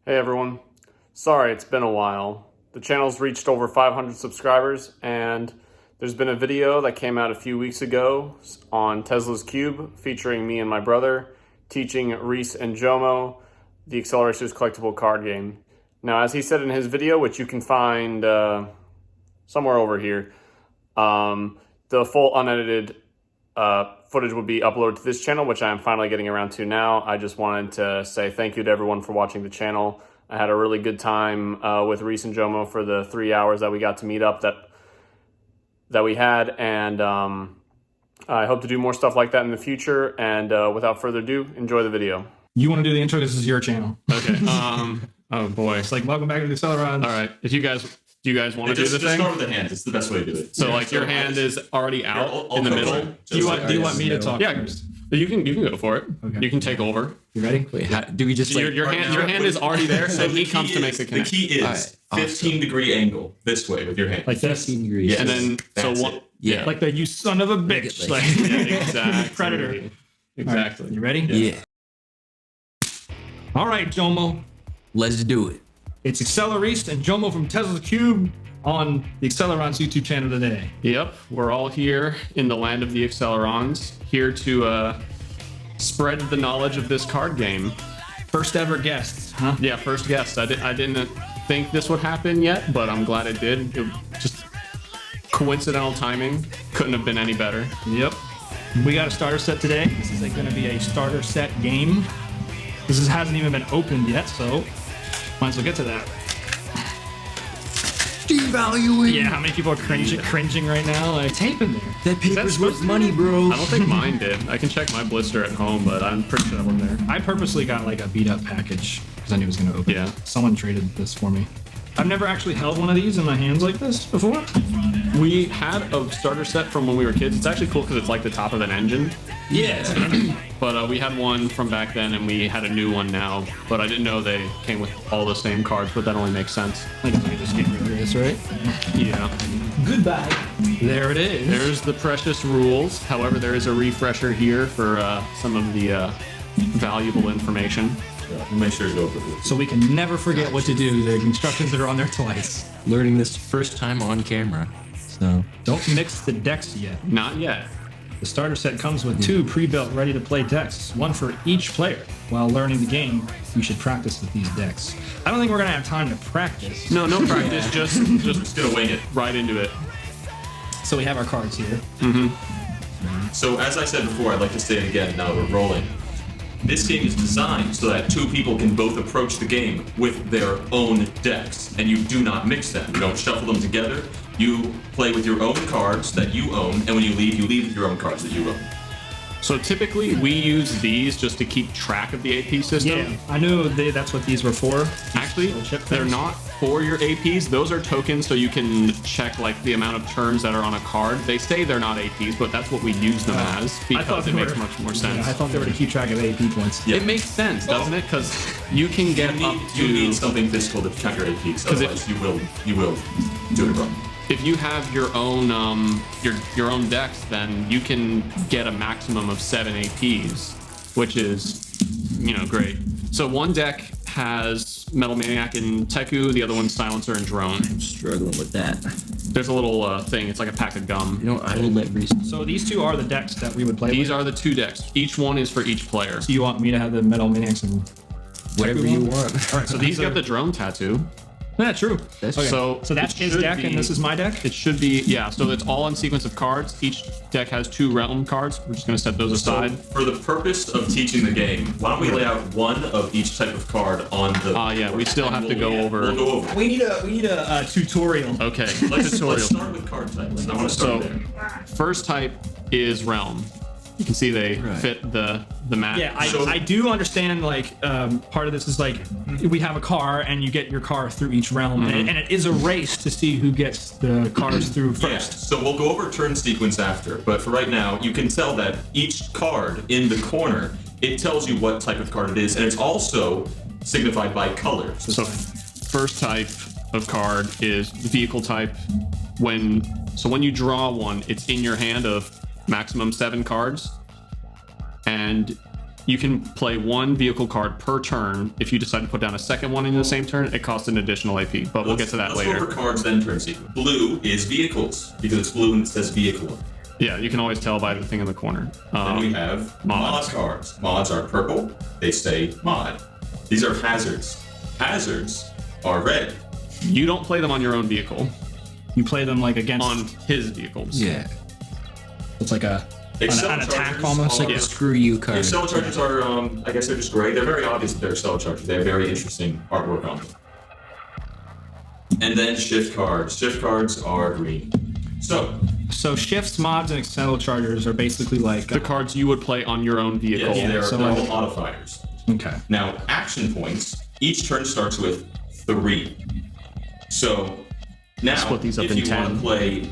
Hey everyone. Sorry, it's been a while. The channel's reached over 500 subscribers, and there's been a video that came out a few weeks ago on Tezla's Cube featuring me and my brother teaching Reese and JoMo the Acceleracers collectible card game. Now, as he said in his video, which you can find somewhere over here, the full unedited footage would be uploaded to this channel, which I am finally getting around to now. I just wanted to say thank you to everyone for watching the channel. I had a really good time with Reese and JoMo for the 3 hours that we got to meet up that we had, and I hope to do more stuff like that in the future. And without further ado, enjoy the video. You want to do the intro? This is your channel. Okay. Oh boy. It's like, welcome back to the Accelerons. All right. Do you guys want to do the thing? Just start with the hand. It's the best way to do it. So like your hand is already out in the middle. Do you want me to talk first? You can go for it. Okay. You can take over. You ready? Wait, do we just So like... your hand is already there, so he comes to make the The connection. key is 15-degree angle this way with your hand. Like this? 15 degrees. Yes. And then That's so one. it. Yeah. Like the you son of a bitch. it Like, Yeah, exactly. Predator. Exactly. You ready? Yeah. All right, JoMo. Let's do it. It's AcceleReece and JoMo from Tezla's Cube on the Accelerons YouTube channel today. Yep, we're all here in the land of the Accelerons, here to spread the knowledge of this card game. First ever guest, huh? Yeah, first guest. I didn't think this would happen yet, but I'm glad it did. It just coincidental timing. Couldn't have been any better. Yep. We got a starter set today. This is going to be a starter set game. This hasn't even been opened yet, so might as well get to that. Devaluing. Yeah, how many people are cringing right now? Like, tape in there. That paper's supposed worth to be money, bro. I don't think mine did. I can check my blister at home, but I'm pretty sure that wasn't there. I purposely got like a beat up package because I knew it was going to open. Yeah. Someone traded this for me. I've never actually held one of these in my hands like this before. We had a starter set from when we were kids. It's actually cool because it's like the top of an engine. Yeah. But we had one from back then, and we had a new one now. But I didn't know they came with all the same cards, but that only makes sense. I guess I can just get rid of this, right? Yeah. Goodbye. There it is. There's the precious rules. However, there is a refresher here for some of the valuable information. Make sure to go over this. So we can never forget what to do. The instructions that are on there twice. Learning this first time on camera. So Don't mix the decks yet. Not yet. The starter set comes with 2 pre-built, ready-to-play decks, one for each player. While learning the game, you should practice with these decks. I don't think we're gonna have time to practice. No practice. Just Gonna wing it. right into it. So we have our cards here. So as I said before, I'd like to say it again now that we're rolling. This game is designed so that 2 people can both approach the game with their own decks, and you do not mix them. You don't shuffle them together. You play with your own cards that you own, and when you leave with your own cards that you own. So typically we use these just to keep track of the AP system. Yeah, I knew that's what these were for. Actually, Little chip they're things. not for your APs. Those are tokens, so you can check like the amount of turns that are on a card. They say they're not APs, but that's what we use them as because they it makes were- much more sense. Yeah, I thought they were to keep track of AP points. Yeah. It makes sense, doesn't it? Because you can get up You to need something physical to check your APs, otherwise you will do it wrong. if you have your own your own decks, then you can get a maximum of 7 APs, which is great. So one deck has Metal Maniac and Teku, the other one's Silencer and Drone. I'm struggling with that. There's a little thing. It's like a pack of gum. You know, I will let Reese. So these 2 are the decks that we would play These with. are the 2 decks. Each one is for each player. So you want me to have the Metal Maniacs and Whatever you want. All right, so He's these got are the drone tattoo. Yeah, true. That's Okay. So So that's it his should deck, and be- this is my deck. It should be, yeah. So it's all in sequence of cards. Each deck has 2 realm cards. We're just gonna set those So aside. for the purpose of teaching the game, why don't we lay out one of each type of card on the Yeah, we still have to go over. We'll go over. We need a tutorial. Okay, Let's tutorial. start with card types. I want to So start there. first type is realm. You can see they fit the map. Yeah, So- I do understand. Like, part of this is like we have a car, and you get your car through each realm, and it is a race to see who gets the cars through Yeah, first. so we'll go over turn sequence after, but for right now, you can tell that each card in the corner, it tells you what type of card it is, and it's also signified by colors. So first type of card is the vehicle type. When you draw one, it's in your hand of maximum 7 cards, and You can play one vehicle card per turn. If you decide to put down a second one in the same turn, it costs an additional AP, but we'll get to that let's later. Go over cards, then turn sequence. Blue is vehicles, because it's blue and it says vehicle. Yeah, you can always tell by the thing in the corner. Then we have mod cards. Mods are purple. They say mod. These are hazards. Hazards are red. You don't play them on your own vehicle. You play them like against On his vehicles. Yeah. It's like an attack almost. Like Screw you card. Acceleracers are, I guess they're just gray. They're very obvious that they're Acceleracers. They have very interesting artwork on them. And then shift cards. Shift cards are green. So shifts, mods, and Acceleracers are basically like The cards you would play on your own vehicle. yes, so they're all like- modifiers. Okay. Now, action points. Each turn starts with 3. So now, Split these up if in you 10. want to play,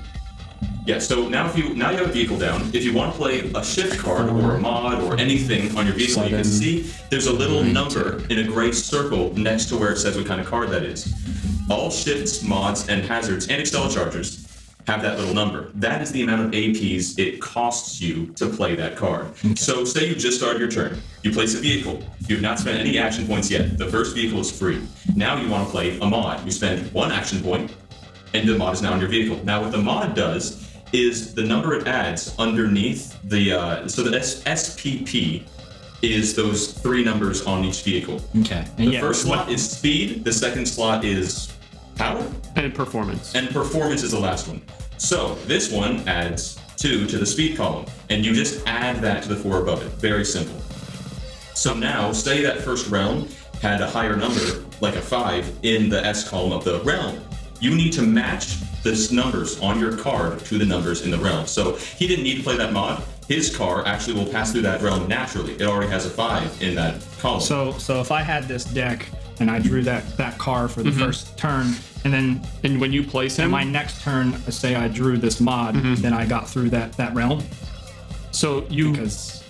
so now you have a vehicle down. If you want to play a shift card or a mod or anything on your vehicle, you can 7, see there's a little number in a gray circle next to where it says what kind of card that is. All shifts, mods, and hazards and Acceleracers have that little number. That is the amount of APs it costs you to play that card. So say you just started your turn. You place a vehicle. You've not spent any action points yet. The first vehicle is free. Now you want to play a mod. You spend 1 action point, and the mod is now on your vehicle. Now what the mod does is the number it adds underneath the, so the SPP is those 3 numbers on each vehicle. Okay. The first slot is speed, the second slot is power, And performance. and performance is the last one. So this one adds 2 to the speed column, and you just add that to the 4 above it. Very simple. So now, say that first realm had a higher number, like a 5, in the S column of the realm. You need to match these numbers on your card to the numbers in the realm. So he didn't need to play that mod. His car actually will pass through that realm naturally. It already has a 5 in that column. So if I had this deck and I drew that car for the first turn, and then And when you place him, my next turn, say I drew this mod, then I got through that realm so you because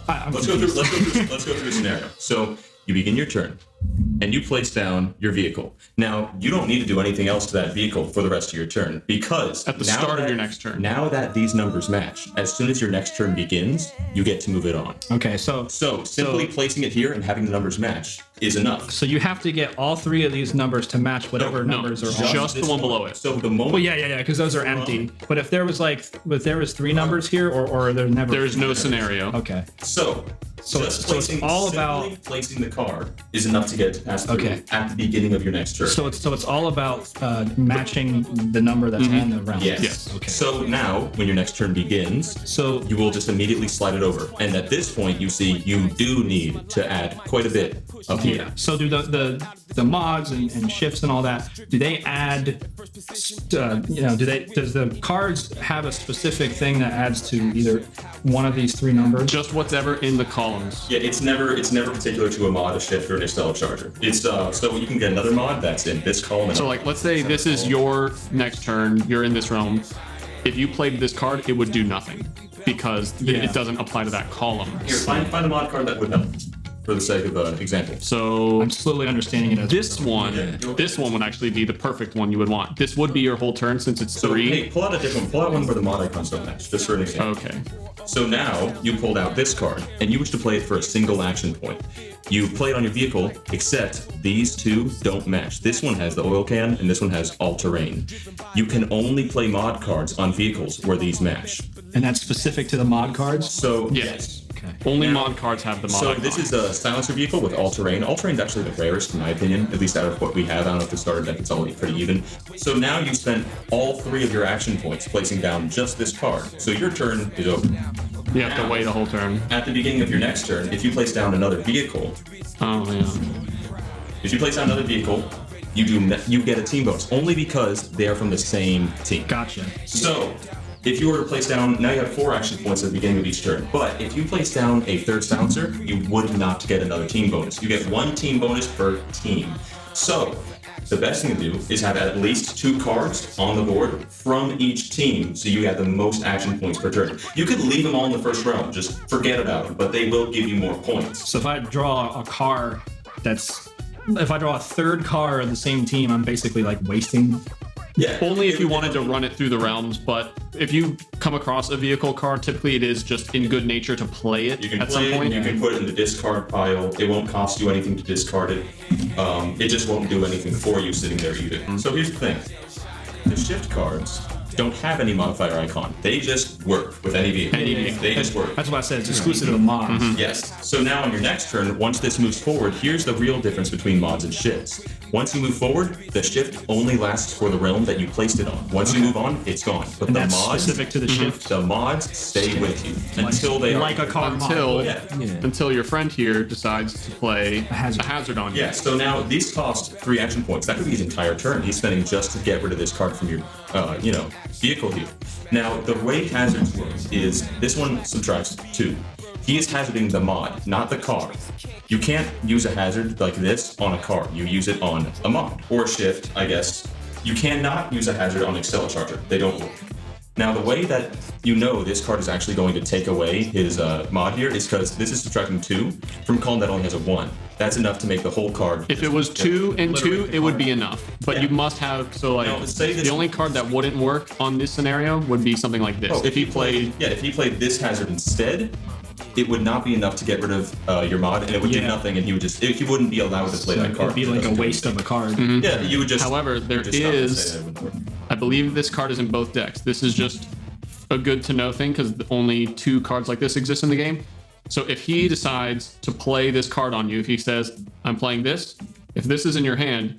I'm Let's go through a scenario. So you begin your turn, and you place down your vehicle. Now, you don't need to do anything else to that vehicle for the rest of your turn, because At the now start of that- your next turn. Now that these numbers match, as soon as your next turn begins, you get to move it on. Okay, so So simply placing it here and having the numbers match is enough. so you have to get all 3 of these numbers to match whatever No, numbers are just- on. the this one below it. So the moment. Well, yeah, because those are empty. But if there was 3 numbers here, or there never. there's no scenario. Okay. So it's all about- simply placing the card is enough to get it to pass through Okay. at the beginning of your next turn. So it's all about matching the number that's on the round. Yes. Okay. So now, when your next turn begins, So you will just immediately slide it over. And at this point, you see you do need to add quite a bit up here. So do the mods and shifts and all that? Do they add? Does the cards have a specific thing that adds to either one of these 3 numbers? Just whatever in the columns. Yeah, it's never particular to a mod, a shift, or an Acceleracharger. It's so you can get another mod that's in this column. And So like, let's say this is your next turn, you're in this realm. If you played this card, it would do nothing because it doesn't apply to that column. here, find a mod card that would help for the sake of an example. So I'm slowly understanding it as this one would actually be the perfect one you would want. This would be your whole turn since it's So 3. hey, pull out one where the mod icons don't match, just for an example. Okay. So now you pulled out this card, and you wish to play it for a single action point. You play it on your vehicle, except these 2 don't match. This one has the oil can, and this one has all-terrain. You can only play mod cards on vehicles where these match. and that's specific to the mod cards. So Yes. Okay. Only Now- mod cards have the mod. So icon. this is a silencer vehicle with all-terrain. All-terrain is actually the rarest, in my opinion, at least out of what we have. I don't know if the starter deck it's all pretty even. So now you spent all 3 of your action points placing down just this card. So your turn is over. You have to wait a whole turn. At the beginning of your next turn, if you place down another vehicle, Oh yeah. if you place down another vehicle, you get a team bonus only because they are from the same team. Gotcha. So, if you were to place down, now you have 4 action points at the beginning of each turn. But if you place down a third silencer, you would not get another team bonus. You get 1 team bonus per team. So, the best thing to do is have at least 2 cards on the board from each team, so you have the most action points per turn. You could leave them all in the first round, just forget about them, but they will give you more points. So if I draw a car if I draw a third car of the same team, I'm basically like wasting. Yeah. Only if you wanted to run it through the realms, but if you come across a vehicle card, typically it is just in good nature to play it You can at play some point. it, you can put it in the discard pile. It won't cost you anything to discard it. It just won't do anything for you sitting there either. So here's the thing. The shift cards don't have any modifier icon. They just work with any vehicle. They just work. That's what I said. It's exclusive to the mods. Yes. So now on your next turn, once this moves forward, here's the real difference between mods and shifts. Once you move forward, the shift only lasts for the realm that you placed it on. Once you move on, it's gone. But And the that's mods, specific to the shift. the mods stay with you until they Like are a car mod. Until your friend here decides to play a hazard. hazard on you. Yeah, so now these cost 3 action points. That could be his entire turn. He's spending just to get rid of this card from your, vehicle here. Now, the way hazards work is this one subtracts 2. He is hazarding the mod, not the car. You can't use a hazard like this on a car. You use it on a mod or a shift, I guess. You cannot use a hazard on Acceleracers. They don't work. Now, the way that you know this card is actually going to take away his mod here is because this is subtracting 2 from a column that only has a 1. That's enough to make the whole card. If it was 2 and 2, it would be enough. But you must have, so like, Now, say this- the only card that wouldn't work on this scenario would be something like this. If he played, if he played this hazard instead, it would not be enough to get rid of your mod, and it would do nothing, and he wouldn't be allowed to play that card. It'd be like a waste of a card. Yeah, you would just. However, there you would just stop and is- say that it wouldn't work. I believe this card is in both decks. This is just a good to know thing because only 2 cards like this exist in the game. So if he decides to play this card on you, if he says, I'm playing this, if this is in your hand,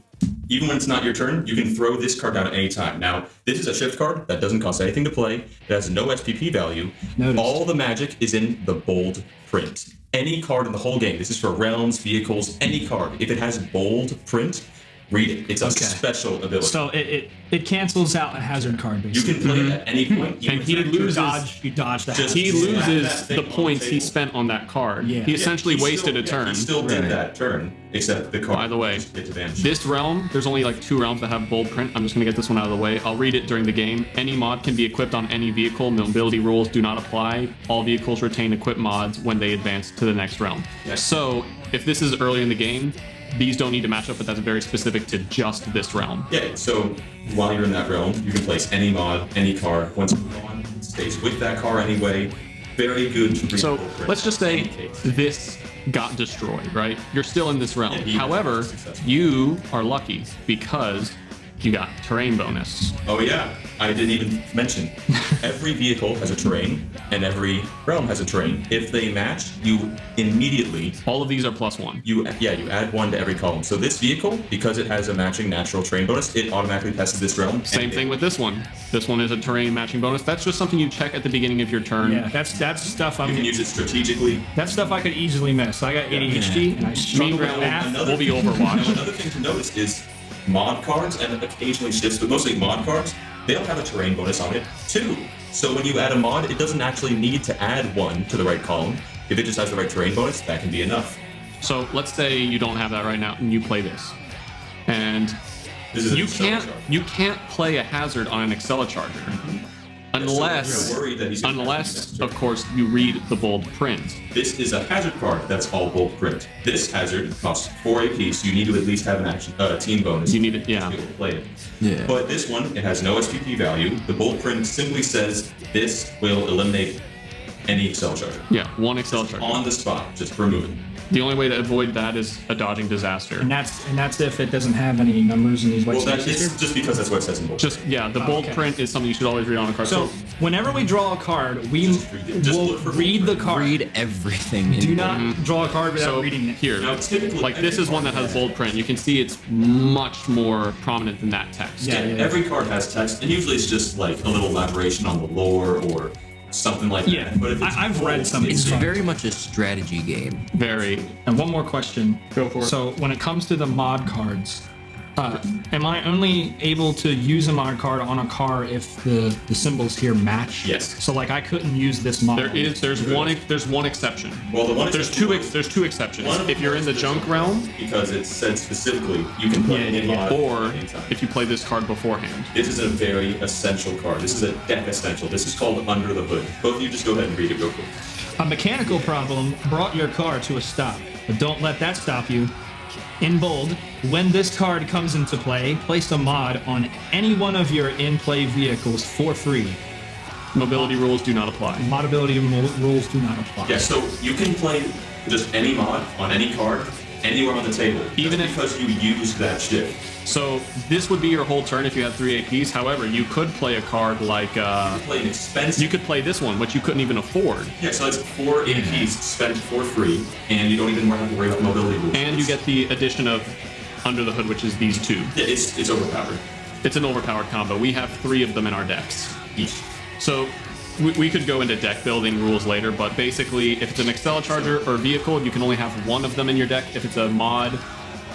Even when it's not your turn, you can throw this card down at any time. Now, this is a shift card that doesn't cost anything to play. It has no SPP value. Noticed. All the magic is in the bold print. Any card in the whole game, this is for realms, vehicles, any card. If it has bold print, read it. It's a special ability. So it cancels out a hazard card, you basically. can play it at any point. And he loses. You dodge the Just- He hazard. Yeah, loses that thing the on the points he table. spent on that card. Yeah. He essentially wasted a turn. He still did that turn, except the card. By the way, just gets advantage. this realm, there's only like 2 realms that have bold print. I'm just going to get this one out of the way. I'll read it during the game. Any mod can be equipped on any vehicle. Mobility rules do not apply. All vehicles retain equipped mods when they advance to the next realm. So if this is early in the game, these don't need to match up, but that's very specific to just this realm. Yeah, so while you're in that realm, you can place any mod, any car. Once you move on, it stays with that car anyway. Very good to read So bold print. let's just In say any case. this got destroyed, right? You're still in this realm. Yeah, he However, was successful. you are lucky because you got terrain bonus. Oh yeah, I didn't even mention. Every vehicle has a terrain, and every realm has a terrain. If they match, you immediately All of these are +1. you add 1 to every column. So this vehicle, because it has a matching natural terrain bonus, it automatically passes this realm. Same thing with this one. This one is a terrain matching bonus. That's just something you check at the beginning of your turn. Yeah, that's stuff You can use it strategically. that's stuff I could easily miss. I got ADHD and I struggle with Meanwhile, math. we'll be Overwatch. Another thing to notice is mod cards and occasionally shifts, but mostly mod cards, they don't have a terrain bonus on it too. So when you add a mod, it doesn't actually need to add 1 to the right column. If it just has the right terrain bonus, that can be enough. So let's say you don't have that right now and you play this. And This is you an can't Acceleracers. you can't play a hazard on an Acceleracharger. Unless, you're worried that he's gonna unless have of course, you read the bold print. This is a hazard card that's all bold print. This hazard costs 4 AP, so you need to at least have an action team bonus. You need it, yeah. To be able to play it. Yeah. But this one, it has no SPP value. The bold print simply says this will eliminate any Acceleracers. Yeah, 1 Acceleracharger. On the spot, just remove it. The only way to avoid that is a dodging disaster. And that's if it doesn't have any numbers in these white Well, that spaces. is just because that's what it says in bold. Just, yeah, the bold okay. print is something you should always read on a card. So whenever we draw a card, we Just read it. Just will look for read the card. Read everything. Do not draw a card without So reading it. here, Now, typically, like this every is one that card has bold print. You can see it's much more prominent than that text. Yeah. Every card has text, and usually it's just like a little elaboration on the lore or something like Yeah, that. But if it's I've read bold, some of It's these cards. very much a strategy game. Very. And one more question. Go for it. So when it comes to the mod cards, am I only able to use a mod card on a car if the symbols here match? Yes. So like I couldn't use this mod. There's one exception. Well, the one There's two exceptions. One of If you're in the junk realm, because it said specifically you can play any mod or anytime. if you play this card beforehand. This is a very essential card. This is a deck essential. This is called Under the Hood. Both of you just go ahead and read it real quick. A mechanical problem brought your car to a stop, but don't let that stop you. In bold, when this card comes into play, place a mod on any one of your in-play vehicles for free. Mobility rules do not apply. Modability rules do not apply. Yeah, so you can play just any mod on any card, anywhere on the table, Even if- because you used that shift. So this would be your whole turn if you had 3 APs. However, you could play a card like Play an expensive. you could play this one, which you couldn't even afford, Yeah, so it's 4 APs spent for free, and you don't even have to worry about mobility rules. and you get the addition of Under the Hood, which is these two. Yeah, it's overpowered. It's an overpowered combo. We have 3 of them in our decks. Each. So we could go into deck building rules later, but basically, if it's an Acceleracharger or vehicle, you can only have 1 of them in your deck. If it's a mod,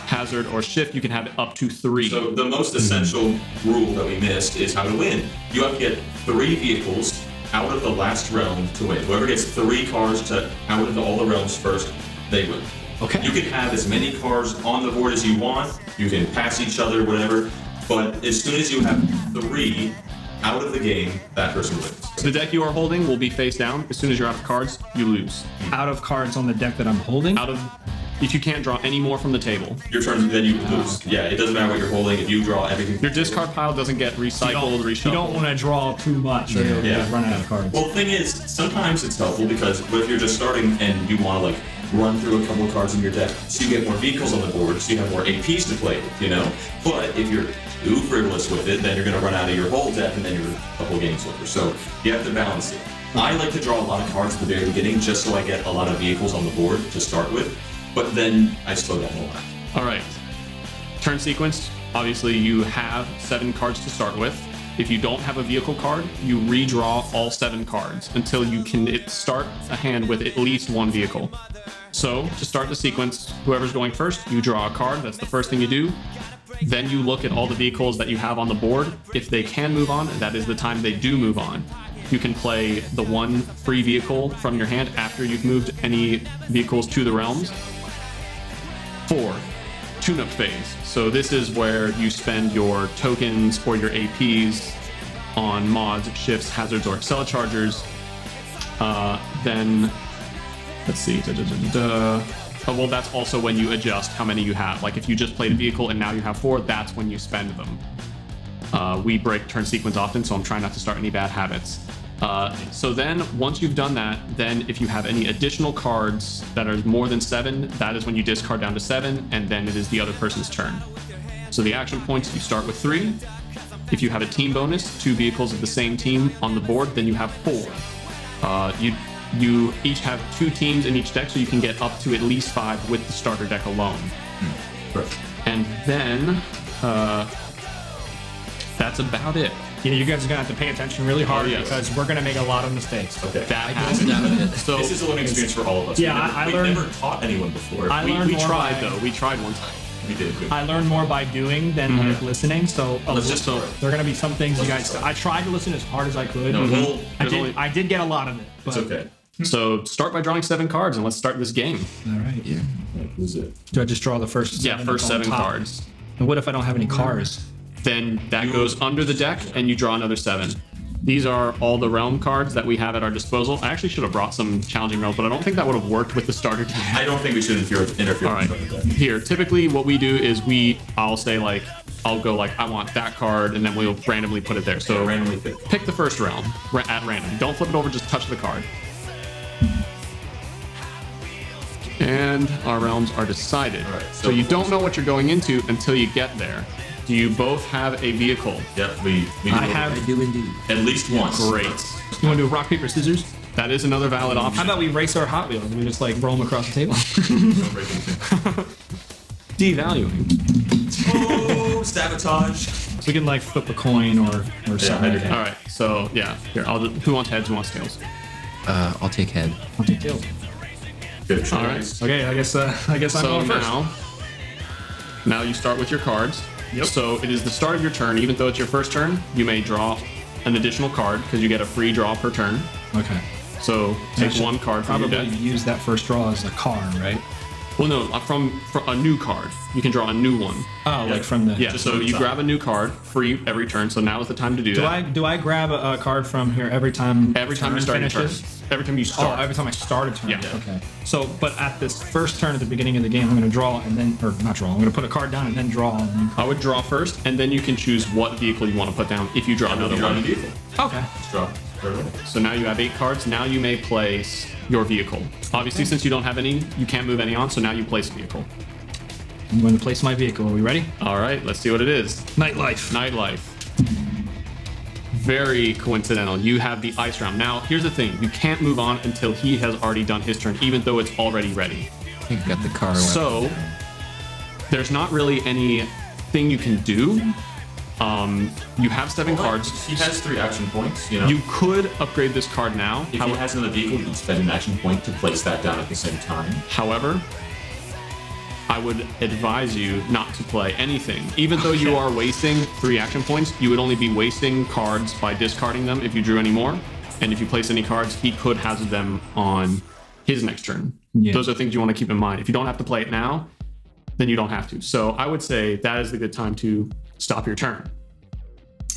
hazard, or shift, you can have up to 3. So the most essential rule that we missed is how to win. You have to get 3 vehicles out of the last realm to win. Whoever gets 3 cars to out of all the realms first, they win. Okay. You can have as many cars on the board as you want. You can pass each other, whatever. But as soon as you have 3 out of the game, that person wins. The deck you are holding will be face down. As soon as you're out of cards, you lose. Out of cards on the deck that I'm holding. Out of if you can't draw any more from the table. Your turn, then you lose. Yeah, it doesn't matter what you're holding. If you draw everything, Your discard pile doesn't get recycled, reshuffled. You don't want to draw too much or you'll Yeah. run out of cards. Well, the thing is, sometimes it's helpful because what if you're just starting and you want to like run through a couple of cards in your deck, so you get more vehicles on the board, so you have more APs to play with, you know. But if you're too frivolous with it, then you're going to run out of your whole deck, and then you're a whole game's over. So you have to balance it. I like to draw a lot of cards at the very beginning, just so I get a lot of vehicles on the board to start with. But then I slow down a lot. All right. Turn sequence. Obviously, you have 7 cards to start with. If you don't have a vehicle card, you redraw all 7 cards until you can start a hand with at least 1 vehicle. So, to start the sequence, whoever's going first, you draw a card. That's the first thing you do. Then you look at all the vehicles that you have on the board. If they can move on, that is the time they do move on. You can play the 1 free vehicle from your hand after you've moved any vehicles to the realms. 4. Tune-up phase. So this is where you spend your tokens or your APs on mods, shifts, hazards, or Accelerachargers. Then, let's see. Oh, well, that's also when you adjust how many you have. Like if you just played a vehicle and now you have 4, that's when you spend them. We break turn sequence often, so I'm trying not to start any bad habits. So then, once you've done that, then if you have any additional cards that are more than 7, that is when you discard down to 7, and then it is the other person's turn. So the action points, you start with 3. If you have a team bonus, 2 vehicles of the same team on the board, then you have 4. You each have 2 teams in each deck, so you can get up to at least 5 with the starter deck alone. Right. And then, that's about it. Yeah, you guys are gonna have to pay attention really hard Oh, yes. because we're gonna make a lot of mistakes. Okay. That happens. So This is a learning experience for all of us. Yeah, we I learned- never taught anyone before. I we learned more tried by- though. We tried one time. We did. I learned more by doing than like listening. So Let's just start. there are gonna be some things you Let's guys. start. I tried to listen as hard as I could. No, we'll- I did get a lot of it. But, It's okay. So start by drawing 7 cards and let's start this game. All right. Yeah. Who's it? Do I just draw the first? Yeah, 7 first that's on 7 top? cards. And what if I don't have any cars? Then that goes under the deck and you draw another 7. These are all the realm cards that we have at our disposal. I actually should have brought some challenging realms, but I don't think that would have worked with the starter deck. I don't think we should interfere All right. with that. Here, typically what we do is I'll say like, I'll go like, I want that card, and then we'll randomly put it there. So Randomly pick. pick the first realm at random. Don't flip it over, just touch the card. And our realms are decided. All right, so you don't know what you're going into until you get there. Do you both have a vehicle? Yep, we do I have- I do indeed. at least once. Great. You want to do rock paper scissors? That is another valid How option. about we race our Hot Wheels and we just like roll them across the table? Don't break anything. Devaluing. Oh, sabotage. So we can like flip a coin or something. I do. like that. All right. So yeah, here. Who wants heads? Who wants tails? I'll take head. I'll take tails. Good choice. All right. Okay, I guess I'm So going first. now you start with your cards. Yep. So it is the start of your turn. Even though it's your first turn, you may draw an additional card because you get a free draw per turn. Okay. So I take should 1 card from your Probably deck. use that first draw as a card, right? Well, no, from a new card. You can draw a new one. Oh, like from the. Yeah. Just So from the you top. grab a new card free every turn. So now is the time to do that. Do I grab a card from here every time? Every time you turn start a turn. finishes? Every time you Oh, start. every time I start a turn. Yeah. Okay. So, but at this first turn at the beginning of the game, I'm going to draw and then, or not draw. I'm going to put a card down and then draw. And then... I would draw first, and then you can choose what vehicle you want to put down if you draw another You're on the one. vehicle. Okay. Let's draw. So now you have 8 cards. Now you may place your vehicle. Obviously, since you don't have any, you can't move any on, so now you place a vehicle. I'm going to place my vehicle. Are we ready? All right, let's see what it is. Nightlife. Nightlife. Very coincidental. You have the ice round. Now, here's the thing. You can't move on until he has already done his turn, even though it's already ready. You've got the car. So, there's not really anything you can do. You have 7 cards. He has 3 action points. You know, You could upgrade this card now. if he has another vehicle, you can spend an action point to place that down at the same time. However, I would advise you not to play anything. Even though you are wasting 3 action points, you would only be wasting cards by discarding them if you drew any more. And if you place any cards, he could hazard them on his next turn. Yeah. Those are things you want to keep in mind. If you don't have to play it now, then you don't have to. So I would say that is the good time to stop your turn.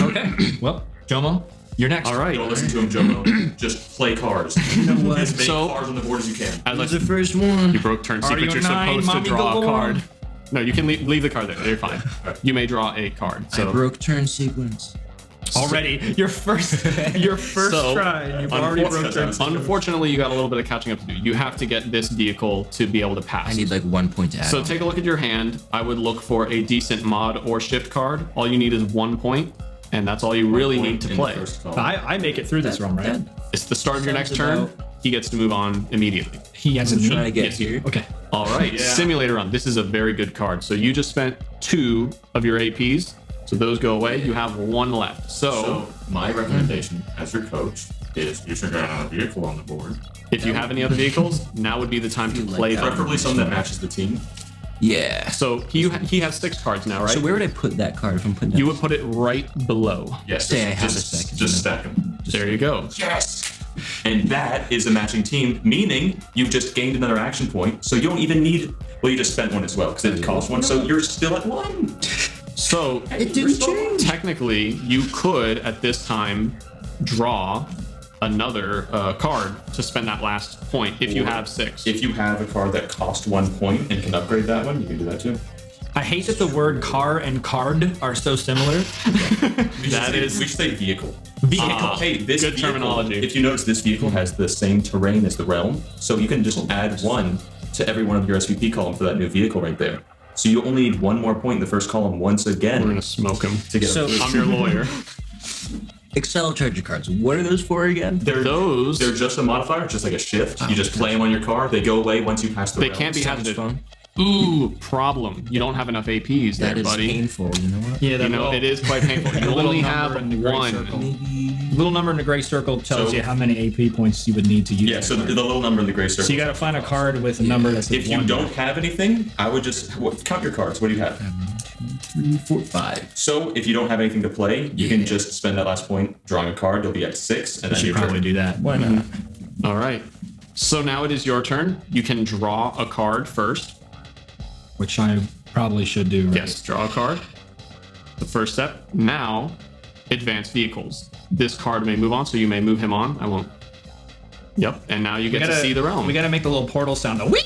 Okay. Well, JoMo, you're next. All right. Don't listen to him, JoMo. Just play cards. As many So- cards on the board as you can. As I The first one. You broke turn secret. Mario You're 9, supposed to mommy draw a galore. card. No, you can leave the card there. You're fine. You may draw a card. I So broke turn sequence. Already, your first So, try, and you've already broke turn. unfortunately, you got a little bit of catching up to do. You have to get this vehicle to be able to pass. I need like 1 point to add. So on. take a look at your hand. I would look for a decent mod or shift card. All you need is 1 point, and that's all you really need to In the play. first column. I make it through this round, right? It's the start of your next Sounds turn. about- He gets to move on immediately. He has a I'm trying to knee. get Yes. here. Okay. All right, Yeah. simulator run. This is a very good card. So you just spent 2 of your APs. So those go away. You have 1 left. So my recommendation as your coach is you should have a vehicle on the board. If you have any other vehicles, now would be the time to like play that. them. Preferably some that matches the team. Yeah. So he has 6 cards now, right? So where would I put that card if I'm putting You that? would put it right below. Yes. Say I have just, a second. Just stack them. There you go. Yes. And that is a matching team, meaning you've just gained another action point. So you don't even need. Well, you just spent 1 as well because it costs 1. So you're still at 1. So It didn't change. technically, you could at this time draw another card to spend that last point if you have 6. If you have a card that costs 1 point and can upgrade that one, you can do that too. I hate that the word car and card are so similar. We should say vehicle. Vehicle. Hey, this Good vehicle, terminology. If you notice, this vehicle has the same terrain as the realm, so you can just add 1 to every one of your SVP column for that new vehicle right there. So you only need 1 more point in the first column once again We're gonna smoke him. to get So- a I'm your lawyer. Acceleracers cards. What are those for again? They're just a modifier, just like a shift. You just play them on your car. They go away once you pass the They realm. can't be Sounds hazarded. fun. Ooh, problem. You don't have enough APs That there, is buddy. painful. You know what? Yeah, You that know, little, it is quite painful. You little only number have in the gray 1. circle. Maybe. little number in the gray circle tells So- you how many AP points you would need to use. Yeah, that so card. the little number in the gray circle. So you got to find a card with a number that's If you one. don't have anything, I would just count your cards. What do you have? 3, 4, 5. So if you don't have anything to play, you can just spend that last point drawing a card. You'll be at 6, and You then should your probably turn. do that. Why not? All right. So now it is your turn. You can draw a card first. Which I probably should do. Right? Yes, draw a card. The first step. Now, advance vehicles. This card may move on, so you may move him on. I won't. Yep, and now you get to see the realm. We got to make the little portal sound. We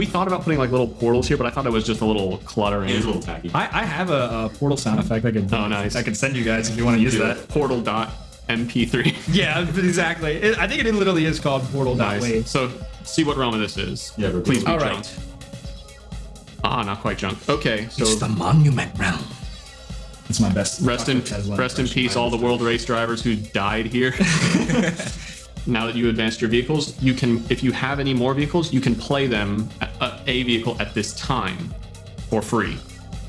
thought about putting like little portals here, but I thought it was just a little cluttering. It is a little tacky. I have a portal sound effect. Oh, nice. I can send you guys if you want to use that. Portal.mp3. Yeah, exactly. I think it literally is called portal. Nice. So, see what realm this is. Yeah, but please be All junk. right. Ah, not quite junk. Okay, so It's the monument realm. It's my best. rest in Tezla rest in impression. peace, all the world race drivers who died here. Now that you advanced your vehicles, you can, if you have any more vehicles, you can play them a vehicle at this time for free.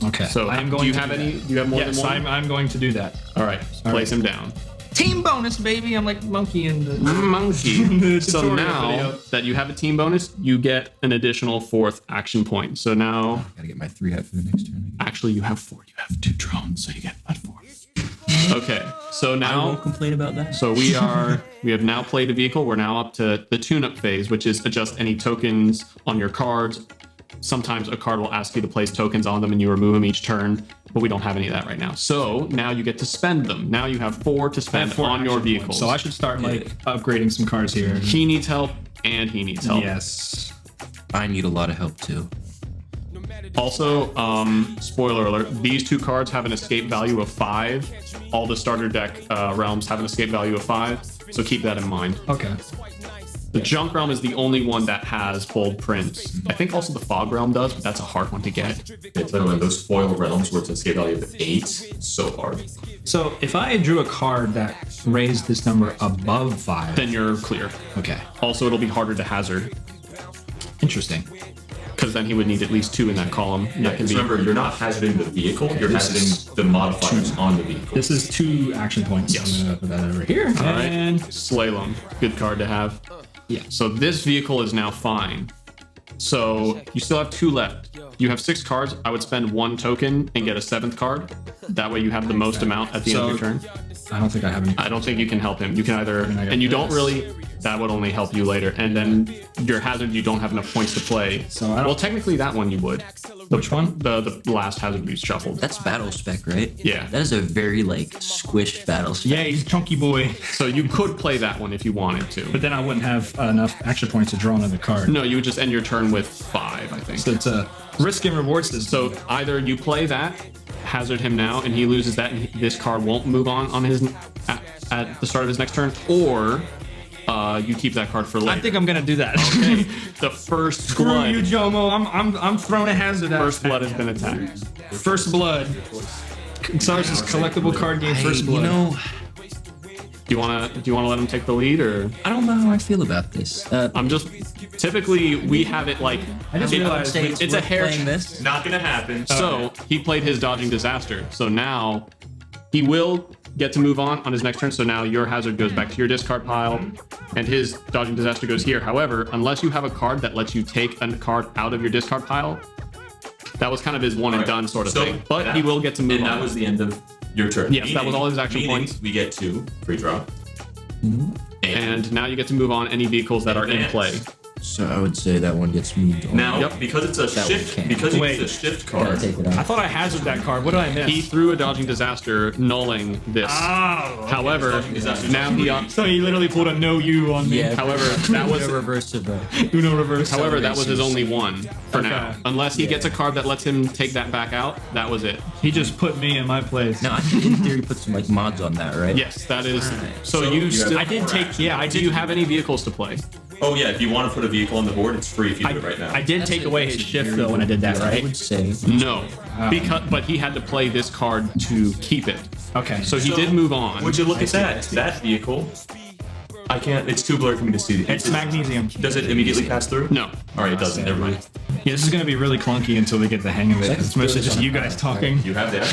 Okay. So, I am do going you to have do any? that. Do you have more Yes, than one? I'm going to do that. All right, place him down. Team bonus, baby. I'm like monkey in the. Monkey. So tutorial now video. that you have a team bonus, you get an additional 4th action point. So now, Gotta get my 3 out for the next turn. actually, you have 4. You have 2 drones, so you get a 4. Okay, so I now, won't complain about that. so we have now played a vehicle. We're now up to the tune-up phase, which is adjust any tokens on your cards. Sometimes a card will ask you to place tokens on them, and you remove them each turn. But we don't have any of that right now. So now you get to spend them. Now you have 4 to spend on your vehicles. So I should start like upgrading some cars here. He needs help, and he needs help. Yes. I need a lot of help too. Also, spoiler alert, these two cards have an escape value of 5. All the starter deck realms have an escape value of 5, so keep that in mind. Okay. The Junk Realm is the only one that has bold prints. I think also the Fog Realm does, but that's a hard one to get. It's literally those foil realms where it's an escape value of 8. So hard. So if I drew a card that raised this number above 5, Then you're clear. okay, Also, it'll be harder to hazard, interesting. because then he would need at least 2 in that column. Yeah, That can because be remember, you're not hazarding the vehicle, you're hazarding the modifiers on the vehicle. This is 2 action points. Yes. I'm gonna put that over here. All right. And Slalom, good card to have. yeah. So this vehicle is now fine. So you still have 2 left. You have 6 cards. I would spend 1 token and get a 7th card. That way you have the most amount at the end of your turn. I don't think I have any. I don't think you can help him. You can either, I got and you don't this. really, that would only help you later. And then your hazard, you don't have enough points to play. So I don't- well, technically that one you would. Which one? The last hazard we shuffled. That's battle spec, right? Yeah. That is a very like squished battle spec. Yeah, he's chunky boy. So you could play that one if you wanted to. But then I wouldn't have enough action points to draw another card. No, you would just end your turn with 5, I think. So it's a risk and reward system. So either you play that, hazard him now, and he loses that, and this card won't move on his at the start of his next turn, or you keep that card for later. I think I'm gonna do that. Okay. The first Screw blood. you, JoMo. I'm throwing a hazard out. First blood has been attacked. First blood. Acceleracers collectible card game. First blood. You know, Do you wanna let him take the lead, or I don't know how I feel about this. I'm just typically we have it like I just realized say it's a worth hair. playing this. Not gonna happen. So he played his dodging disaster. So now he will get to move on his next turn. So now your hazard goes back to your discard pile, and his dodging disaster goes here. However, unless you have a card that lets you take a card out of your discard pile, that was kind of his one and done sort of So thing. But that- he will get to move And on. that was the end of your turn. Yes, that was all his action Meaning points. We get 2 free draw. And now you get to move on any vehicles that are in Advance. play. So I would say that one gets moved on. Now, Yep. because it's a That shift, one can't. because Wait. it's a shift Gotta card. take it I out. thought I hazarded that card. What did I miss? He threw a dodging disaster, nulling this. Oh. However, Dodging disaster now he. So he literally pulled a no you on me. Yeah. However, that was. a reverse of Uno reverse. However, that was his only one for now. Okay. Unless he gets a card that lets him take that back out, that was it. He just put me in my place. Now I can in theory put some like mods on that, right? Yes, that is. So, So you you still. I did take. Yeah, I Do did. you have any vehicles to play? Oh yeah, if you want to put a vehicle on the board, it's free if you do it right now. I did That's take a- away that's his a shift very though when I did that, I right? would say. No, because but he had to play this card to keep it. Okay. So he did move on. Would you look at that? That vehicle. I can't. It's too blurry for me to see. It's magnesium. Does it immediately pass through? No. All right, it doesn't. Never mind. Yeah, this is gonna be really clunky until we get the hang of it. 'Cause it's mostly just you guys talking. You have that.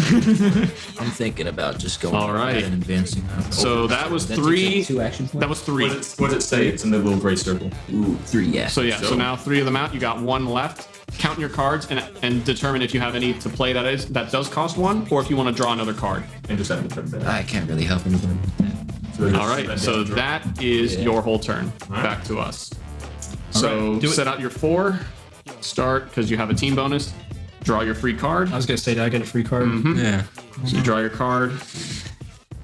I'm thinking about just going All right. and advancing. So that was That takes 3. up 2 action points. That was 3. What does it say? It's in the little gray circle. Ooh, 3, yeah. So yeah. So So- now 3 of them out. You got 1 left. Count your cards and determine if you have any to play that does cost 1, or if you want to draw another card. And just have it turn back. I can't really help anybody with that. All right, so that is your whole turn. Back to us. So Do it. set out your 4, start because you have a team bonus. Draw your free card. I was gonna say, did I get a free card? Yeah. So you draw your card,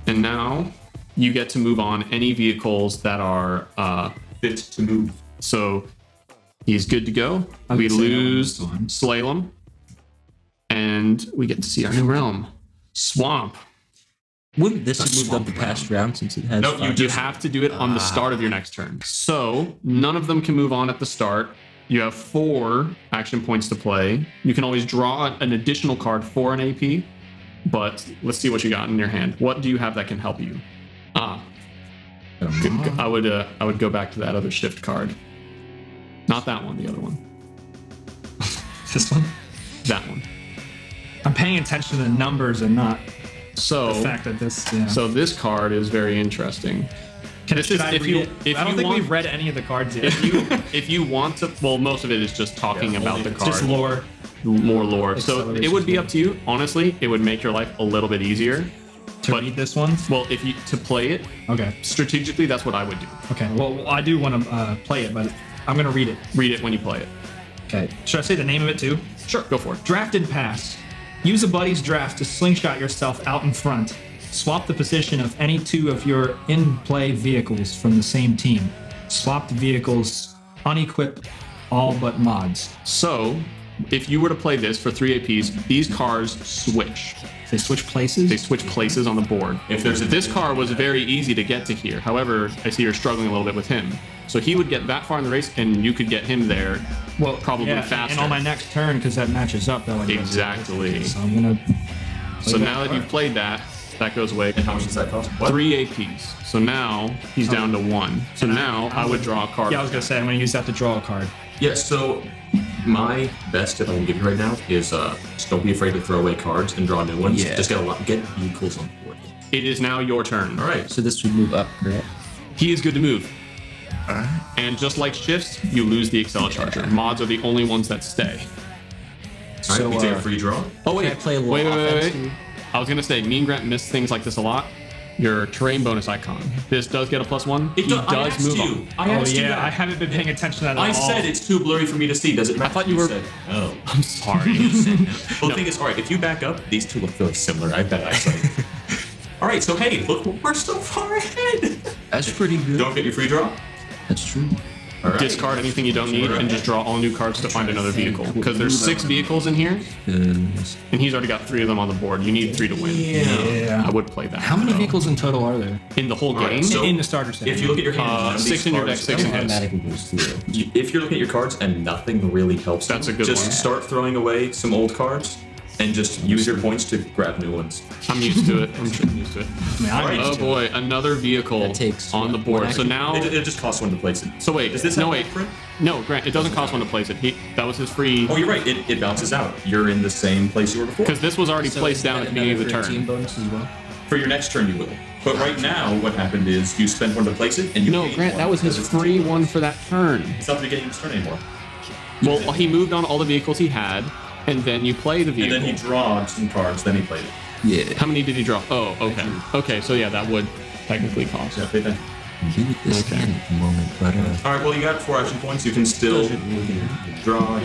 and now you get to move on any vehicles that are. Fit to move. So he's good to go. would We say that lose one was gone. Slalom, and we get to see our new realm, Swamp. Wouldn't this have moved up the past round since it has? Nope, you You just have to do it on the start of your next turn. So none of them can move on at the start. You have 4 action points to play. You can always draw an additional card for an AP, but let's see what you got in your hand. What do you have that can help you? I would go back to that other shift card. Not that one, the other one. This one. That one. I'm paying attention to the numbers and not So the fact that this. Yeah. so this card is very interesting. Should is- I if read you- it? if I don't you think want- we've read any of the cards yet. If you want to, well, most of it is just talking Yeah, about only the if card. it's Just lore. More lore. So Acceleracers. it would be up to you. Honestly, it would make your life a little bit easier. To But- read this one. Well, if you to play it Okay. strategically, that's what I would do. Okay. Well, I do want to play it, but I'm gonna read it. Read it when you play it. Okay. Should I say the name of it too? Sure, go for it. Drafted pass. Use a buddy's draft to slingshot yourself out in front. Swap the position of any 2 of your in-play vehicles from the same team. Swap the vehicles, unequip all but mods. So if you were to play this for 3 APs, these cars switch. They switch places? They switch places on the board. If there's This car was very easy to get to here. However, I see you're struggling a little bit with him. So he would get that far in the race, and you could get him there probably faster. And on my next turn, because that matches up. That way. Exactly. So I'm going to... So now that you've played that, that goes away. And how much does that cost? What? 3 APs. So now he's down to 1. So now I would draw a card. Yeah, I was going to say, I'm going to use that to draw a card. Yeah, so my best tip I can give you right now is just don't be afraid to throw away cards and draw new ones. Yeah. Just get vehicles on the board. It is now your turn. All right. So this would move up, correct? He is good to move. And just like shifts, you lose the Acceleracharger. Mods are the only ones that stay. All right, we take a free draw. Oh wait, Can I play a little wait. offense too? I was gonna say, me and Grant miss things like this a lot. Your terrain bonus icon. This does get a +1. He does move on. I asked you yeah, that. I haven't been paying attention to that at all. I said it's too blurry for me to see. Does it matter? I thought you were. Said, oh. I'm sorry. Well, the thing is, all right, if you back up, these two look really similar. I bet eyesight. All right, so hey, look, we're so far ahead. That's pretty good. Don't get your free draw. That's true. All right. Discard anything you don't need and just draw all new cards to find another vehicle. Because there's 6 vehicles in here, and he's already got 3 of them on the board. You need 3 to win. Yeah. I would play that. How many vehicles in total are there? In the whole All right, game? so In the starter set. if you look at your hand, none of 6 these in your deck, cards- 6 in his. Automatically goes through. If you're looking at your cards and nothing really helps, That's you, a good just one. start throwing away some old cards and just use your points to grab new ones. I'm used to it. I'm used to it. Alright. Oh boy, another vehicle That takes on the board. one So action. now, It just costs 1 to place it. so wait, Does this no have wait, a print? no, Grant, it doesn't cost 1 to place it. That was his free. Oh, you're right. It bounces out. You're in the same place you were before. Because this was already So placed is down that at the beginning of the another for a team turn. bonus as well? For your next turn, you will. But right now, what happened is you spent 1 to place it, and you No, paid Grant, 1 that was his because it's free cheaper. one for that turn. It's not the beginning of his turn anymore. Well, he moved on all the vehicles he had, and then you play the And vehicle. then he drawed some cards, then he played it. Yeah. How many did he draw? Oh, okay. Okay, so yeah, that would technically cost. Yeah, pay that. I'm good with this Okay. hand at the moment, but All right, well, you got 4 action points. You can still draw.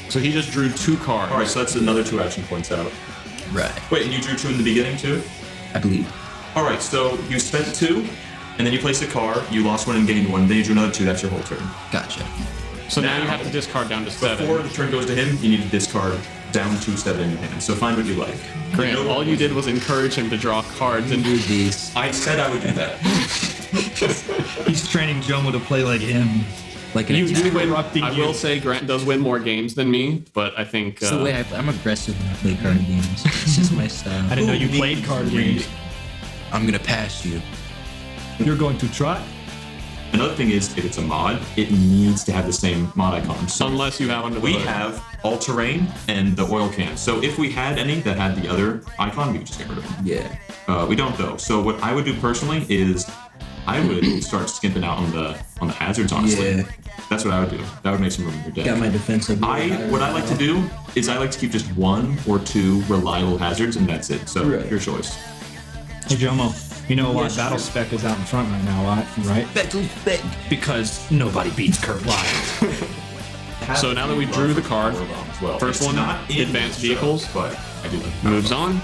So he just drew 2 cards. All right, so that's another 2 action points out. right. Wait, and you drew 2 in the beginning, too? I believe. All right, so you spent 2, and then you placed a car. You lost 1 and gained 1. Then you drew another 2. That's your whole turn. Gotcha. So now you Now, have to discard down to 7. Before the turn goes to him, you need to discard down to 7 in your hand. So find what you like. Grant, You know- all you did was encourage him to draw cards and Do these I said I would do that. He's training Jomo to play like him. like an you attack. do win. Interrupting I you. will say Grant does win more games than me, but I think It's the way I play. I'm aggressive when I play card games. It's just my style. I didn't know you played card games. I'm gonna pass you. You're going to try? Another thing is, if it's a mod, it needs to have the same mod icon. So unless you have under the we hood. have all-terrain and the oil can. So if we had any that had the other icon, we could just get rid of them. Yeah. We don't though. So what I would do personally is I would start skimping out on the hazards. Honestly, Yeah. that's what I would do. That would make some room in your deck. Got my defensive. What I like to do is I like to keep just 1 or 2 reliable hazards, and that's it. So Right. your choice. Hey, Jomo, you know why Yes, Battle sure. Spec is out in front right now, right? Battle spec. Because nobody beats Kurt Wild. So now that we drew the card, Well, first it's one, not in advanced the show, vehicles. but I do like moves on.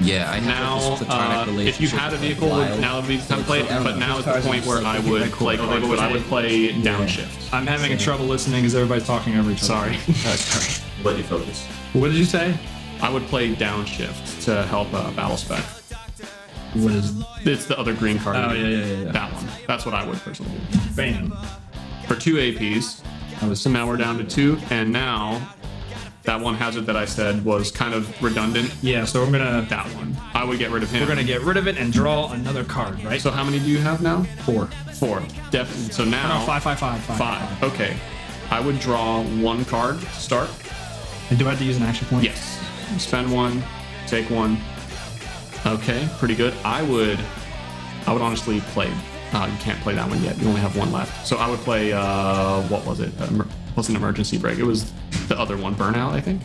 Yeah, I have Now, this platonic if you relationship had a with vehicle, Wild. now would be the time to play it. I don't But know, now these is the cards are point just where like, I they get would that cool. play. I would play downshift. I'm having a trouble listening because everybody's talking over each other. Sorry. Sorry. Let you focus. What did you say? I would play downshift to help battle spec. What is... It's the other green card. Oh, yeah. That one. That's what I would personally do. Bam. For 2 APs. So now we're down to 2, and now that one hazard that I said was kind of redundant. Yeah, so we're gonna... That one. I would get rid of him. We're gonna get rid of it and draw another card, right? So how many do you have now? 4. 4. Definitely. So now No, 5. 5. Okay. I would draw 1 card to start. And do I have to use an action point? Yes. Spend 1, take 1. Okay, pretty good. I would honestly play. You can't play that one yet. You only have 1 left. So I would play. What was it? What's an emergency break? It was the other one, burnout. I think.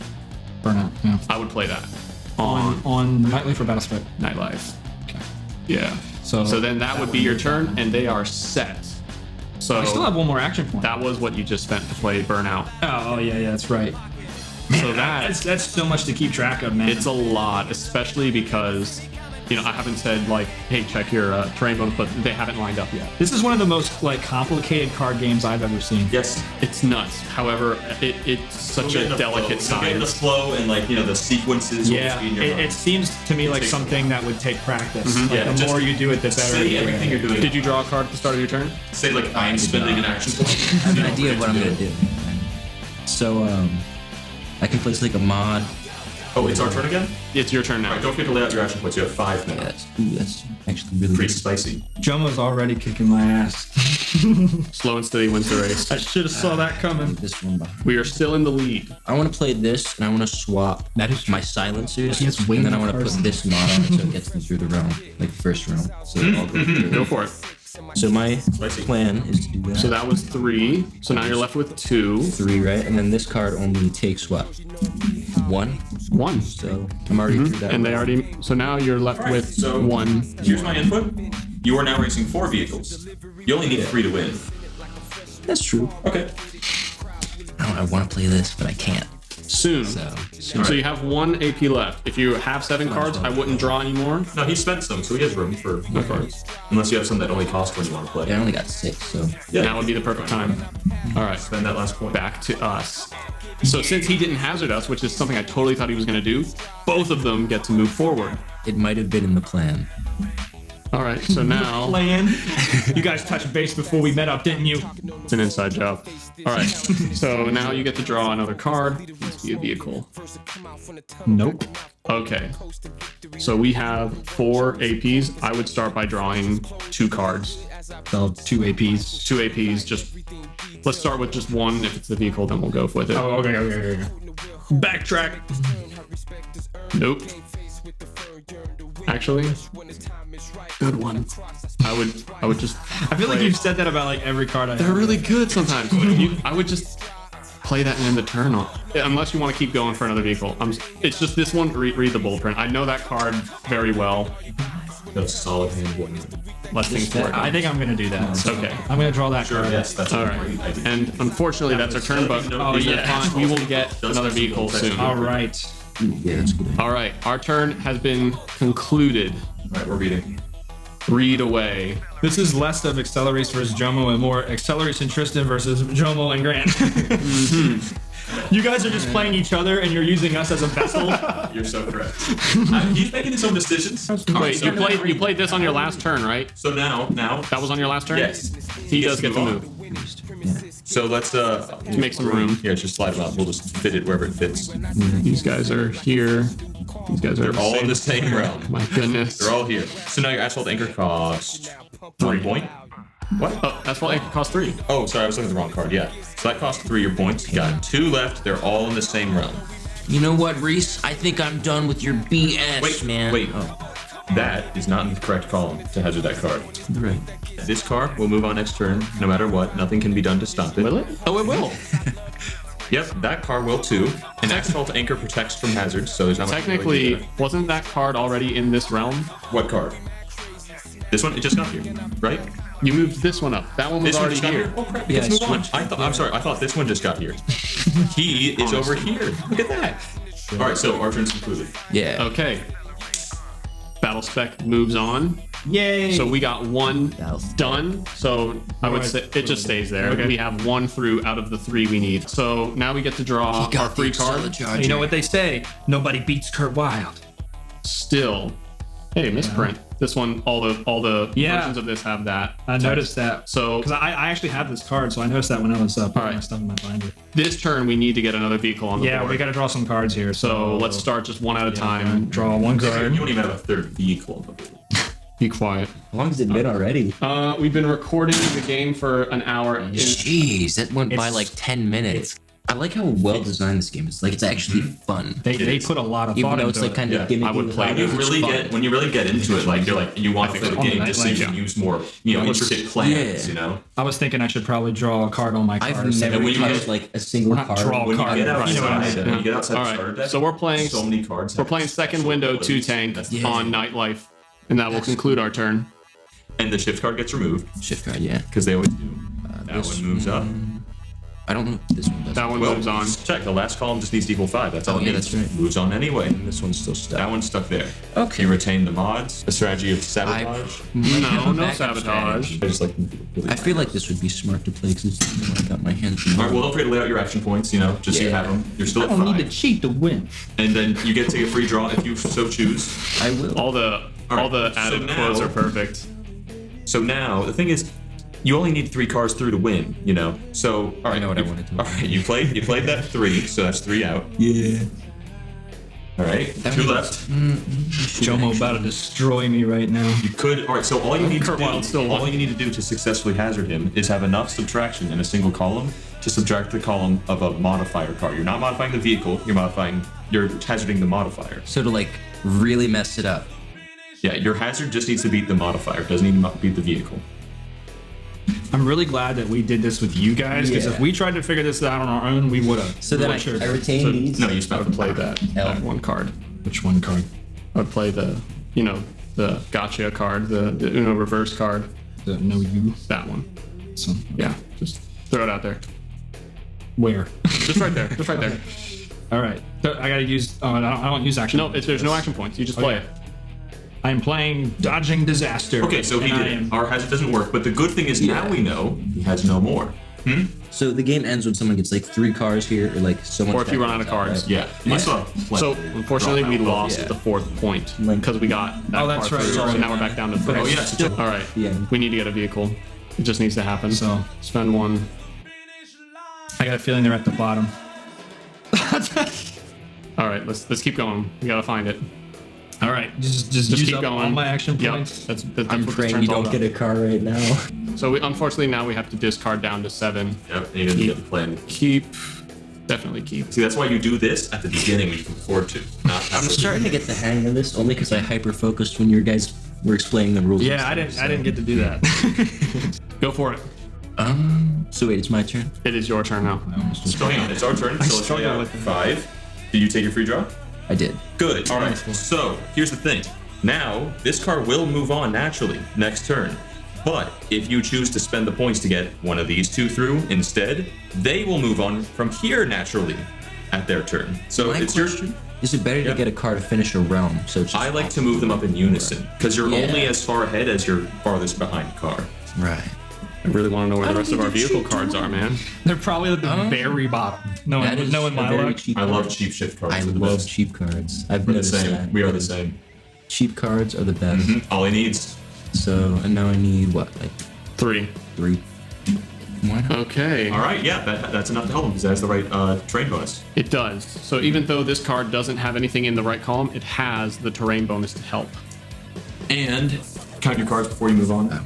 Burnout, yeah. I would play that on On Nightly for Battle Spec. Nightlife. Okay. Yeah. So then that would be your turn, and they are set. So I still have 1 more action point. that was what you just spent to play burnout. Oh, yeah, that's right. So that That's so much to keep track of, man. it's a lot, especially because I haven't said like, hey, check your terrain bonus, but they haven't lined up yet. This is one of the most like complicated card games I've ever seen. Yes. It's nuts. However, it's such a delicate You'll get the science. flow and like the sequences. Yeah, will be in your mind. it seems to me like takes something that would take practice. Like Yeah, the just more you do it, the better. Say everything you're doing. Did you draw a card at the start of your turn? Say like I'm spending an action point. I have an idea of what I'm gonna do. So I can place like a mod. Oh, it's our turn again? It's your turn now. All right, don't forget to lay out your action points. You have 5 now. That's actually really Pretty good. spicy. JoMo's already kicking my ass. Slow and steady wins the race. I should have saw that coming. This one behind. We are still in the lead. I want to play this, and I want to swap my silencers, He has way and then I more want to cards. put this mod on it so it gets them through the realm, like the first realm. So I'll go through. Go for it. So my Spicy. plan is to do that. So that was 3. So now you're left with 2. 3, right? And then this card only takes what? 1. 1. So I'm already through that. And they realm. already. So now you're left Alright, with so 1. Here's my input. You are now racing 4 vehicles. You only need 3 to win. That's true. Okay. I want to play this, but I can't. Soon. So So you have 1 AP left. If you have 7 cards, I wouldn't draw anymore. No, he spent some, so he has room for more cards. Unless you have some that only cost when you want to play. yeah, I only got 6. So Yeah. Now would be the perfect time. All right. Spend that last point. Back to us. So since he didn't hazard us, which is something I totally thought he was going to do, both of them get to move forward. it might have been in the plan. All right. So now Plan. You guys touched base before we met up, didn't you? it's an inside job. All right. So now you get to draw another card. Let's be a vehicle. Nope. Okay. So we have 4 APs. I would start by drawing 2 cards. So 2 APs. 2 APs. Just let's start with just 1. If it's the vehicle, then we'll go with it. Oh, okay. Backtrack. Nope. Actually, good one. I would just. I feel like you've said that about like every card I They're have. really good sometimes. I would just play that and end the turn on. Unless you want to keep going for another vehicle. It's just this one. Read the bold print. I know that card very well. That's a solid hand one. Let things work. I think I'm gonna do that. Okay. I'm gonna draw that Sure, card. yes, that's All a right. great idea. And unfortunately, that's our turn. But Oh, yeah. we will get another vehicle soon. All right. Yeah, that's good. All right. Our turn has been concluded. All right, we're reading. Read away. This is less of Acceleracers versus JoMo and more Acceleracers and Tristan versus JoMo and Grant. You guys are just playing each other and you're using us as a vessel. You're so correct. He's making his own decisions. Wait, So you played this on your last turn, right? So now, That was on your last turn? yes, He does get to on. move. So let's To make some room. Yeah, just slide them out. We'll just fit it wherever it fits. These guys are here. These guys are They're all in the same realm. My goodness. They're all here. So now your asphalt anchor costs 3 point. What? Oh, that's what it cost 3. Oh, sorry, I was looking at the wrong card. Yeah. So that costs 3 your points. You got 2 left. They're all in the same realm. You know what, Reese? I think I'm done with your BS, man. Wait. That is not in the correct column to hazard that card. Right. This card will move on next turn, no matter what. Nothing can be done to stop it. Will it? Oh, it will. Yep, that card will too. An asphalt anchor protects from hazards, so there's not much you can really do Technically, wasn't that card already in this realm? there. What card? This one? It just got here, right? You moved this one up. That one was This one already just got here. here. Oh crap! Yeah, Let's move I on. I'm sorry. I thought this one just got here. He is over here. Look at that. All right, so our turn's concluded. Yeah. Okay. Battle spec moves on. Yay. So we got 1 Battlespec. done. So I would say it just stays there. Okay. We have 1 through out of the 3 we need. So now we get to draw our Got the free card. Acceleracharger. You know what they say? Nobody beats Kurt Wilde. Still. Hey, misprint. This one, all the Yeah. versions of this have that. I noticed that. So Because I actually have this card, so I noticed that when I was putting All right. my stuff in my binder. this turn we need to get another vehicle on the Yeah, board. we got to draw some cards here. So let's start just one at a time. Draw one You card. don't even have a third vehicle on the board. Be quiet. How long has it been already? We've been recording the game for an hour. Jeez, that went by It's- like 10 minutes. I like how well designed this game is. Like, it's actually fun. They put a lot of Even thought though into it's like it. kind Yeah, of gimmicky. I would play without it. it, it's fun. When you really get into it, like you're like you want to play the on the game just so you night can line, use more, intricate plans, Yeah. I was thinking I should probably draw a card on my card. I've never when you touched get- like a single not card. draw When you card. get Right. outside, You know what I mean? when you get outside All the right, starter deck, so we're playing- so many cards. We're playing second window 2 tank That's- on Nightlife, and that will conclude our turn. and the shift card gets removed Shift card, yeah. because they always do. That one moves up. I don't know if this one does. That one Well, moves on. check. The last column just needs to equal 5. That's all it yeah, needs. that's right. Moves on anyway. And this one's still stuck. That one's stuck there. Okay. You retain the mods. The strategy of sabotage. No sabotage. I just like them really I feel like this would be smart to play because I got my hands. All right, well, don't forget to lay out your action points, just so you have them. You're still I at don't 5. need to cheat to win. And then you get to take a free draw if you so choose. I will. All the right, added so quotes now- are perfect. So now, the thing is, you only need 3 cards through to win, So, all right. I know what I wanted to. All right, you played that 3, so that's 3 out. Yeah. All right, That 2 means- left. JoMo about to destroy me right now. You could. All right, so all you need to Kurt Wilde still do, won. all you need to do to successfully hazard him is have enough subtraction in a single column to subtract the column of a modifier card. You're not modifying the vehicle. You're hazarding the modifier. So to like really mess it up. Yeah, your hazard just needs to beat the modifier. It doesn't need to beat the vehicle. I'm really glad that we did this with you guys, because Yeah. if we tried to figure this out on our own, we would have. So then I retain these. No, you I spent would play that L. one card. Which one card? I would play the gotcha card, the Uno reverse card. The no you. That one. So, Yeah, just throw it out there. where? Just right there. Just right there. All right. So I gotta use. Oh, I don't use action. No, there's no action points. You just play Okay. it. I am playing dodging disaster. Okay, so he and I did it. am- Our hazard doesn't work, but the good thing is now we know he has no more. So the game ends when someone gets like 3 cars here, or like someone. Or if you run out of cards. Yeah, you still have plenty. So unfortunately, we lost yeah. the 4th point because we got that Oh, that's card right. through, so Sorry. now we're back down to 3. Oh, yeah, so All right. Yeah. We need to get a vehicle. It just needs to happen. So Spend 1. I got a feeling they're at the bottom. All right. Let's keep going. We gotta find it. All right. Just Just use keep up going. all my action Yep. points. That's I'm what this praying turn's you all don't about. get a car right now. So unfortunately now we have to discard down to 7. Yep, and you didn't get the plan. Keep. Definitely keep. See, that's why you do this at the beginning when you can afford to. Not I'm after. starting to get the hang of this only because I hyper focused when you guys were explaining the rules. Yeah, I didn't get to do that. Go for it. So wait, it's my turn. It is your turn now. So hang on, it's our turn. So let's struggle lay out with it. 5. Did you take your free draw? I did. Good. All right. So here's the thing. Now this car will move on naturally next turn, but if you choose to spend the points to get one of these 2 through instead, they will move on from here naturally at their turn. So My it's question: Is it better Yeah. to get a car to finish a realm? So it's just I like to move them up in unison because you're Yeah. only as far ahead as your farthest behind car. right. I really want to know where the rest of our vehicle cards are, man. They're probably at the very bottom. No That one, is no one a my very luck. cheap I love card. cheap shift cards. I They're the love best. cheap cards. I've We're the noticed same. that. We are the same. Cheap cards are the best. All he needs. So and now I need what, like 3. 3. Why not? Okay. All right. Yeah, that's enough to help him because that has the right terrain bonus. It does. So even though this card doesn't have anything in the right column, it has the terrain bonus to help. And count your cards before you move on.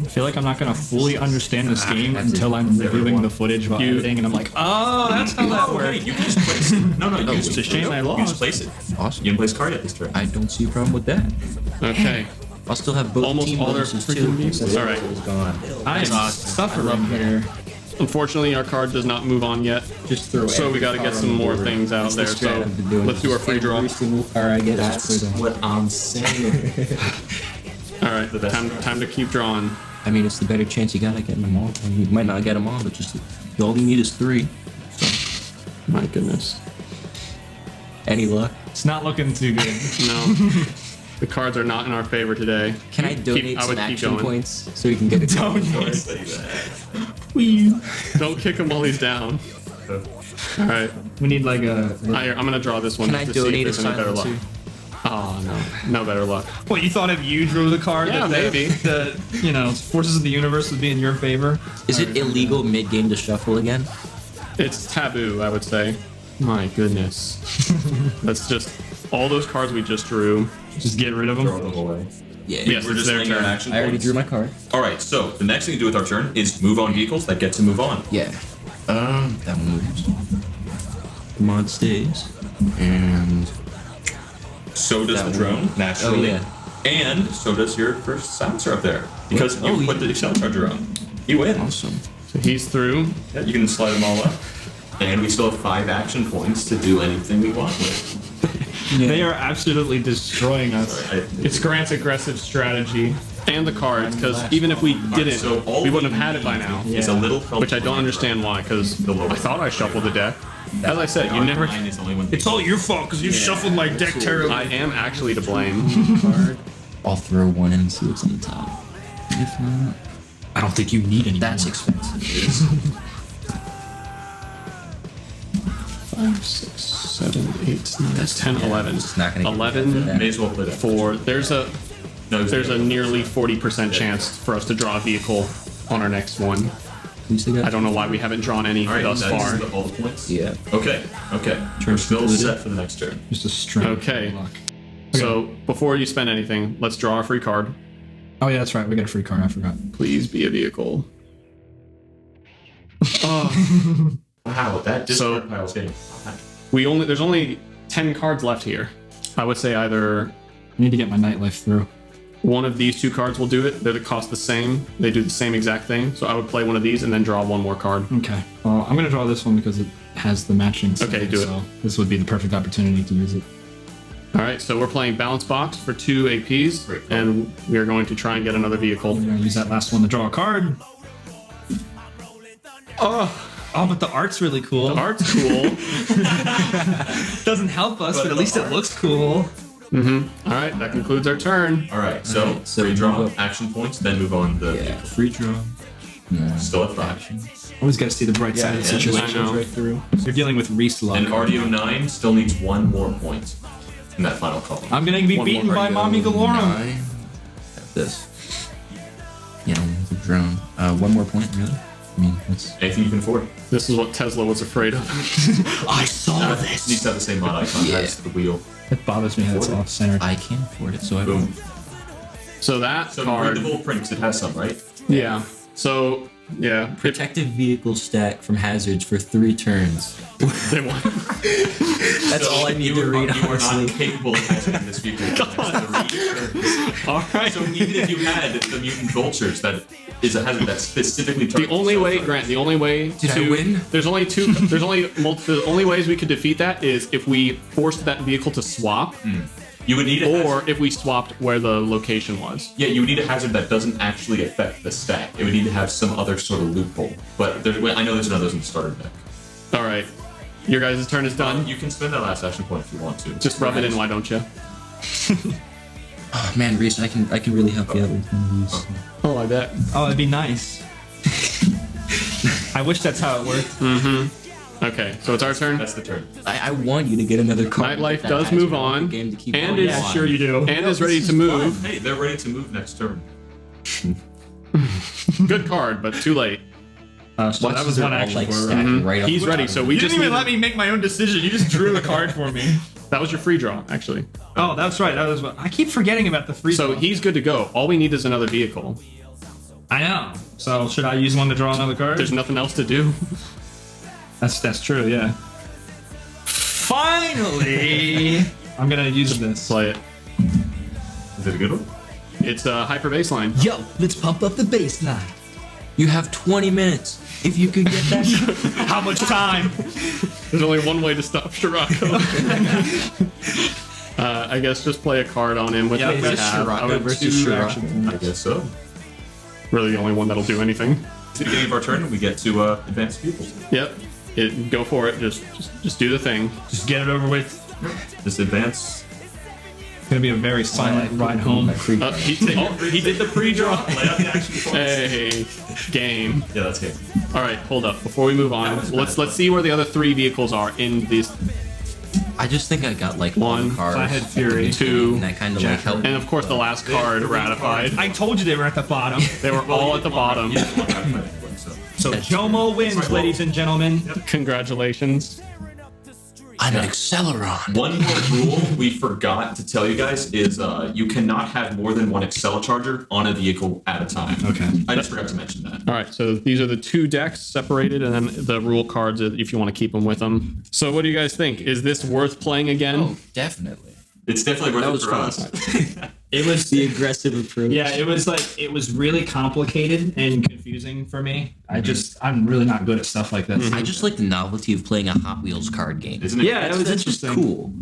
I feel like I'm not gonna fully understand this game that's until it. I'm reviewing the footage while You- editing, and I'm like, oh, that's how that Oh, hey, works. you can just place it. No, you it's a shame I You lost. just place it. Awesome. You can place a card at this turn. I don't see a problem with that. Okay. I'll still have both Almost team all their bonuses freaking too. vehicles. All right. It's gone. I am suffering here. Unfortunately, our card does not move on yet. Just throw. So we got to get some more things out there. So let's do our free draw. Every single car I get is free. what I'm saying. All right. Time to keep drawing. I mean, it's the better chance you got at getting them all. I mean, you might not get them all, but just all you need is 3. My goodness. Any luck? It's not looking too good. No. The cards are not in our favor today. Can I donate I some would keep action going. points so we can get a donate? Don't kick him while he's down. All right. We need like a. I'm gonna draw this one Can I just to see donate a if there's any better luck. silencer? Oh no, no better luck. What, you thought if you drew the card Yeah, that maybe. the forces of the universe would be in your favor? Is it illegal mid-game to shuffle again? It's taboo, I would say. My goodness. That's just all those cards we just drew. Just get rid of Throw them. them away. Yeah. Yes, We're it's just their laying out turn. action I already points. drew my card. All right. So the next thing to do with our turn is move on vehicles that get to move on. Yeah. That one moves. The mod stays. And So does That the one. drone naturally. Oh, yeah. And so does your first silencer up there because Oh, you put yeah. the Acceleracharger on. You win. awesome. So he's through. Yeah, you can slide them all up. And we still have 5 action points to do anything we want with. They are absolutely destroying us. Right. It's Grant's aggressive strategy. And the cards, because even if we didn't, so all we wouldn't we have had it by now. It's a little help. Which I don't understand why, because I thought I shuffled the deck. As I said, you never. Mine is only when It's all your fault because you shuffled my deck terribly. I am actually to blame. I'll throw one in and see what's on the top. If not, I don't think you need any. that's more. expensive. 5, 6, 7, 8, 9, that's 10, 11. It's not gonna get 11 that. may as well play that. for there's a No, nearly 40% chance for us to draw a vehicle on our next one. You still got I don't know why we haven't drawn any All right, thus that's far. all the points. Yeah. Okay. We're still set for the next turn. Just a string. Okay. Luck. So before you spend anything, let's draw a free card. Oh yeah, that's right. We got a free card. I forgot. Please be a vehicle. Wow, that So- discard pile is getting hot. There's only 10 cards left here. I would say either I need to get my nightlife through. one of these two cards will do it. They cost the same. They do the same exact thing. So I would play one of these and then draw one more card. Okay. Well, I'm gonna draw this one because it has the matching. Okay, do it. So this would be the perfect opportunity to use it. All right, so we're playing Balance Box for 2 APs, Great card. and we are going to try and get another vehicle. We're gonna use that last one to draw a card. Oh, but the art's really cool. The art's cool. doesn't help us, but at least it looks cool. All right, that concludes our turn. All right, so so free draw, move up. action points, then move on the Yeah. Free draw. No. still at 5. Always got to see the bright side of the yeah, situation. I know. Right through. You're dealing with Reese luck. And RDO 9 still needs one more point in that final column. I'm gonna be One beaten more by Mommy Galorum. 9. Have this. Yeah, the drone. One more point, really? I mean, that's Anything you can afford. This is what Tezla was afraid of. I saw Needs to have the same mod icon Yeah. as the wheel. It bothers me that it's off center. I can't afford it, so I Boom. So that So card, read the full print 'cause it has some, right? yeah. So yeah, protective vehicle stack from hazards for 3 turns. they want. That's So all I need you to are- read. You are Honestly, not capable of hazarding this vehicle. for the next 3 turns. All right. So even if you had the mutant vultures, that is a hazard that specifically The targets only way, Acceleracers. Grant, the only way Did I to win? there's only two. There's only the only ways we could defeat that is if we forced that vehicle to swap, You would need a hazard. or if we swapped where the location was. Yeah, you would need a hazard that doesn't actually affect the stack. It would need to have some other sort of loophole. But I know there's none of those in the starter deck. All right, your guys' turn is done. You can spend that last action point if you want to. Just rub it in, why don't you? oh, man, Reese, I can really help you out with one of these. Oh, I bet. Oh, that'd be nice. I wish that's how it worked. Okay, so it's our turn. That's the turn. I want you to get another card. Nightlife That does has move been a on, game to keep and on is going. Sure you do. and is ready to move. Hey, they're ready to move next turn. Good card, but too late. So that was one action like for stacking right up He's the ready, top. so we You just didn't even need- let me make my own decision. You just drew a card for me. That was your free draw, actually. Oh, that's right. That was what I keep forgetting about the free. So draw. he's good to go. All we need is another vehicle. I know. So should I use one to draw another card? There's nothing else to do. That's true. Yeah. Finally, I'm gonna use this. Play it. Is it a good one? It's a hyper baseline. Yo, let's pump up the baseline. You have 20 minutes. If you could get that. How much time? There's only one way to stop Scirocco. I guess just play a card on him with Yeah, what we it's have. I Scirocco would versus do Scirocco. action. I guess so. Really the only one that'll do anything. At the beginning of our turn, we get to advance vehicles. Yep. Go for it. Just do the thing. Just get it over with. Just advance. It's gonna be a very silent ride home. He did the pre-draw. Lay out the action points. Hey, game. Yeah, that's it. All right, hold up. Before we move on, let's see where the other 3 vehicles are in this. I just think I got like One, one card. I had Fury. 2, And that kind of like helped. and of course the last card ratified. I told you they were at the bottom. They were all at the bottom. So JoMo wins, ladies and gentlemen. Congratulations. I'm an Acceleron. One more rule we forgot to tell you guys is you cannot have more than one Acceleracharger on a vehicle at a time. Okay. I just forgot to mention that. All right, so these are the 2 decks separated, and then the rule cards if you want to keep them with them. So what do you guys think? Is this worth playing again? Oh, definitely. It's definitely worth That it was for fun. us. It was The aggressive approach. Yeah, it was really complicated and confusing for me. I'm really not good at stuff like this. I just like the novelty of playing a Hot Wheels card game. Isn't it? Yeah, it was That's just interesting. cool.